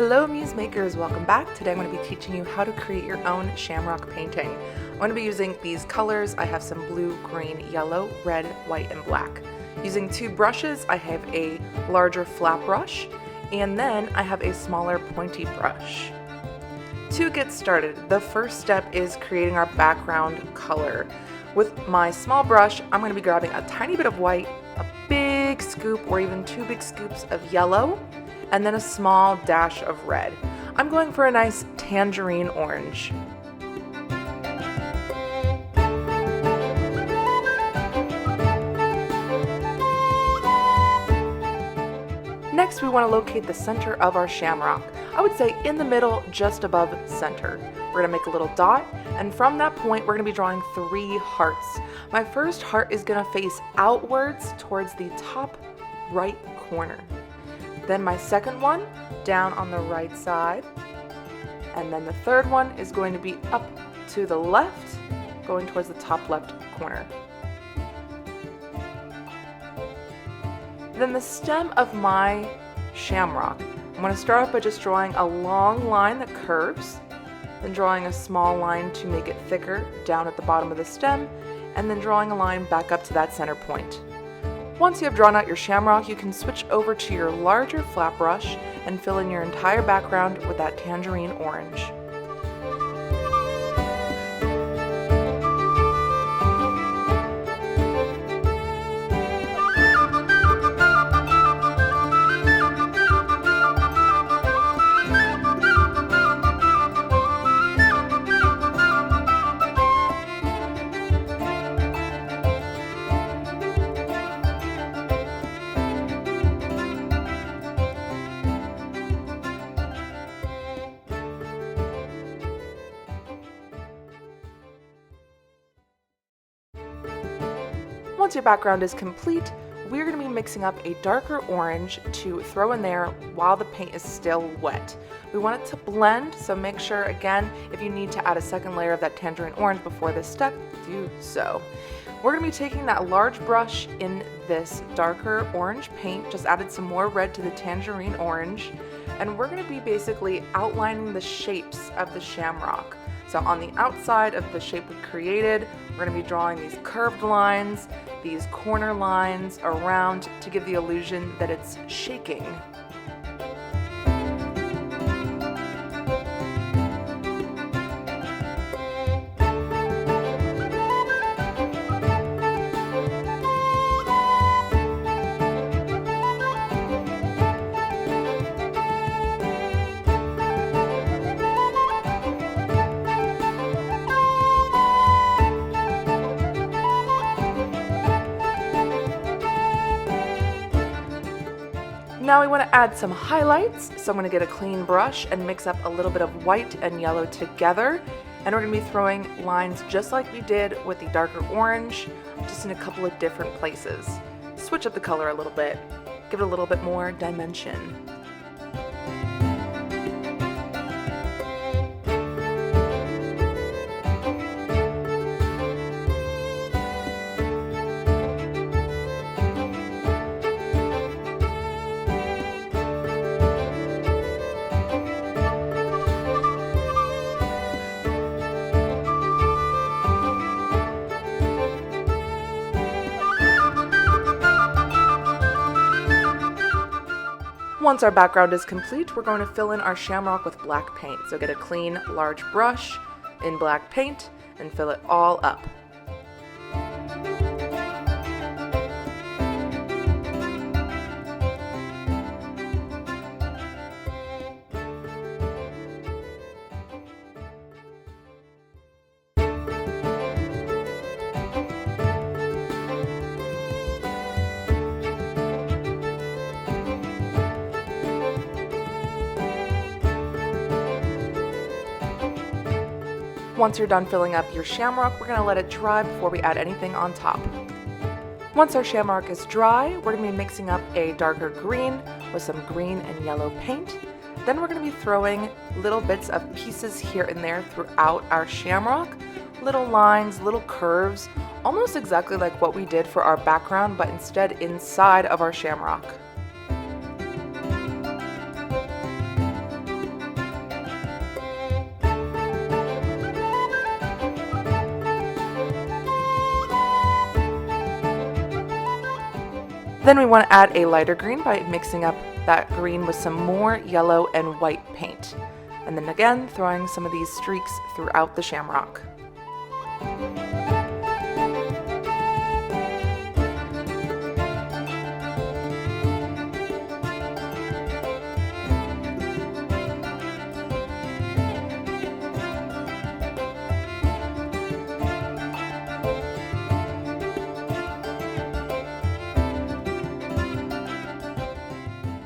Hello Muse Makers, welcome back. Today I'm going to be teaching you how to create your own shamrock painting. I'm going to be using these colors. I have some blue, green, yellow, red, white, and black. Using two brushes, I have a larger flat brush, and then I have a smaller pointy brush. To get started, the first step is creating our background color. With my small brush, I'm going to be grabbing a tiny bit of white, a big scoop or even two big scoops of yellow, and then a small dash of red. I'm going for a nice tangerine orange. Next, we want to locate the center of our shamrock. I would say in the middle, just above center. We're going to make a little dot, and from that point, we're going to be drawing 3 hearts. My first heart is going to face outwards towards the top right corner. Then my second one down on the right side, and then the third one is going to be up to the left, going towards the top left corner. Then the stem of my shamrock, I'm going to start off by just drawing a long line that curves, then drawing a small line to make it thicker down at the bottom of the stem, and then drawing a line back up to that center point. Once you have drawn out your shamrock, you can switch over to your larger flat brush and fill in your entire background with that tangerine orange. Once your background is complete, we're going to be mixing up a darker orange to throw in there while the paint is still wet. We want it to blend, so make sure, again, if you need to add a second layer of that tangerine orange before this step, do so. We're going to be taking that large brush in this darker orange paint, just added some more red to the tangerine orange, and we're going to be basically outlining the shapes of the shamrock. So on the outside of the shape we created, we're going to be drawing these curved lines, these corner lines around to give the illusion that it's shaking. Now we want to add some highlights, so I'm going to get a clean brush and mix up a little bit of white and yellow together, and we're going to be throwing lines just like we did with the darker orange, just in a couple of different places. Switch up the color a little bit, give it a little bit more dimension. Once our background is complete, we're going to fill in our shamrock with black paint. So get a clean, large brush in black paint and fill it all up. Once you're done filling up your shamrock, we're going to let it dry before we add anything on top. Once our shamrock is dry, we're going to be mixing up a darker green with some green and yellow paint. Then we're going to be throwing little bits of pieces here and there throughout our shamrock, little lines, little curves, almost exactly like what we did for our background, but instead inside of our shamrock. Then we want to add a lighter green by mixing up that green with some more yellow and white paint. And then again, throwing some of these streaks throughout the shamrock.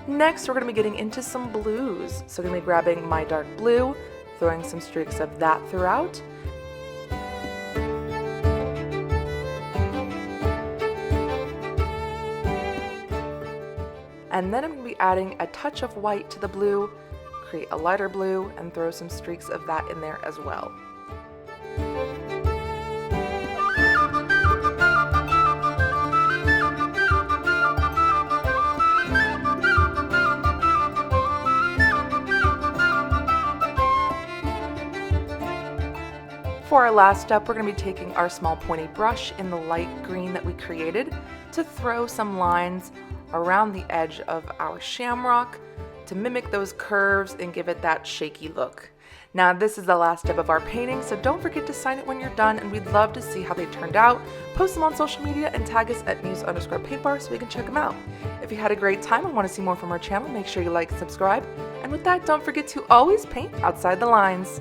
Next, we're going to be getting into some blues. So I'm going to be grabbing my dark blue, throwing some streaks of that throughout. And then I'm going to be adding a touch of white to the blue, create a lighter blue, and throw some streaks of that in there as well. For our last step, we're going to be taking our small pointy brush in the light green that we created to throw some lines around the edge of our shamrock to mimic those curves and give it that shaky look. Now this is the last step of our painting, so don't forget to sign it when you're done, and we'd love to see how they turned out. Post them on social media and tag us at muse_paintbar so we can check them out. If you had a great time and want to see more from our channel, make sure you like and subscribe. And with that, don't forget to always paint outside the lines.